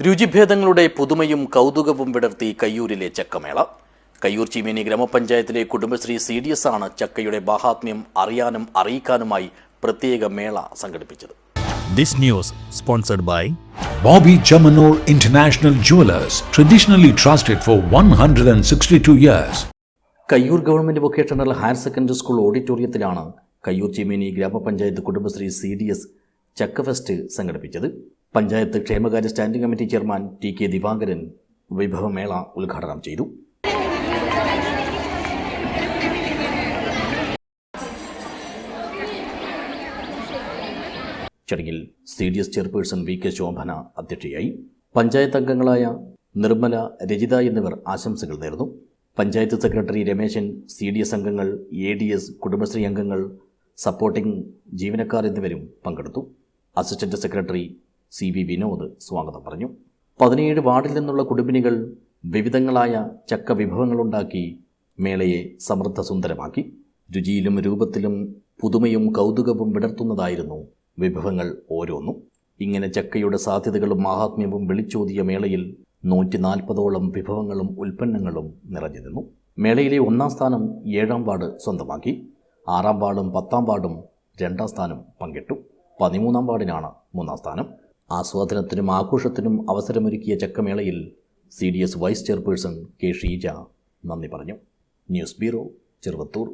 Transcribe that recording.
രുചിഭേദങ്ങളുടെ പുതുമയും കൗതുകവും വിടർത്തി കയ്യൂരിലെ ചക്കമേള. കയ്യൂർ ചീമേനി ഗ്രാമപഞ്ചായത്തിലെ കുടുംബശ്രീ CDS ആണ് ചക്കയുടെ മാഹാത്മ്യം അറിയാനും അറിയിക്കാനുമായി പ്രത്യേക മേള സംഘടിപ്പിച്ചത്. This news sponsored by Bobby Chamanur International Jewelers, traditionally trusted for 162 years. Kayyur government vocational higher secondary school ഓഡിറ്റോറിയത്തിലാണ് കയ്യൂർ ചീമേനി ഗ്രാമപഞ്ചായത്ത് കുടുംബശ്രീ CDS ചക്ക ഫെസ്റ്റ് സംഘടിപ്പിച്ചത്. പഞ്ചായത്ത് ക്ഷേമകാര്യ standing committee chairman TK Divakaran വിഭവമേള ഉദ്ഘാടനം ചെയ്തു. ചടങ്ങിൽ CDS ചെയർപേഴ്സൺ VK ശോഭന അധ്യക്ഷയായി. പഞ്ചായത്ത് അംഗങ്ങളായ നിർമ്മല, രജിത എന്നിവർ ആശംസകൾ നേർന്നു. പഞ്ചായത്ത് സെക്രട്ടറി രമേശൻ, CDS അംഗങ്ങൾ, ADS, കുടുംബശ്രീ അംഗങ്ങൾ, സപ്പോർട്ടിംഗ് ജീവനക്കാർ എന്നിവരും പങ്കെടുത്തു. അസിസ്റ്റന്റ് സെക്രട്ടറി CB വിനോദ് സ്വാഗതം പറഞ്ഞു. 17 വാർഡിൽ നിന്നുള്ള കുടുംബിനികൾ വിവിധങ്ങളായ ചക്ക വിഭവങ്ങളുണ്ടാക്കി മേളയെ സമൃദ്ധ സുന്ദരമാക്കി. രുചിയിലും രൂപത്തിലും പുതുമയും കൗതുകവും വിടർത്തുന്നതായിരുന്നു വിഭവങ്ങൾ ഓരോന്നും. ഇങ്ങനെ ചക്കയുടെ സാധ്യതകളും മാഹാത്മ്യവും വിളിച്ചോതിയ മേളയിൽ 140ഓളം വിഭവങ്ങളും ഉൽപ്പന്നങ്ങളും നിറഞ്ഞു നിന്നു. മേളയിലെ 1ാം സ്ഥാനം 7ാം വാർഡ് സ്വന്തമാക്കി. 6ാം വാർഡും 10ാം വാർഡും 2ാം സ്ഥാനം പങ്കിട്ടു. 13ാം വാർഡിനാണ് 3ാം സ്ഥാനം. ആസ്വാദനത്തിനും ആഘോഷത്തിനും അവസരമൊരുക്കിയ ചക്കമേളയിൽ CDS vice chairperson K Sheeja നന്ദി പറഞ്ഞു. News bureau, Cheruvathur.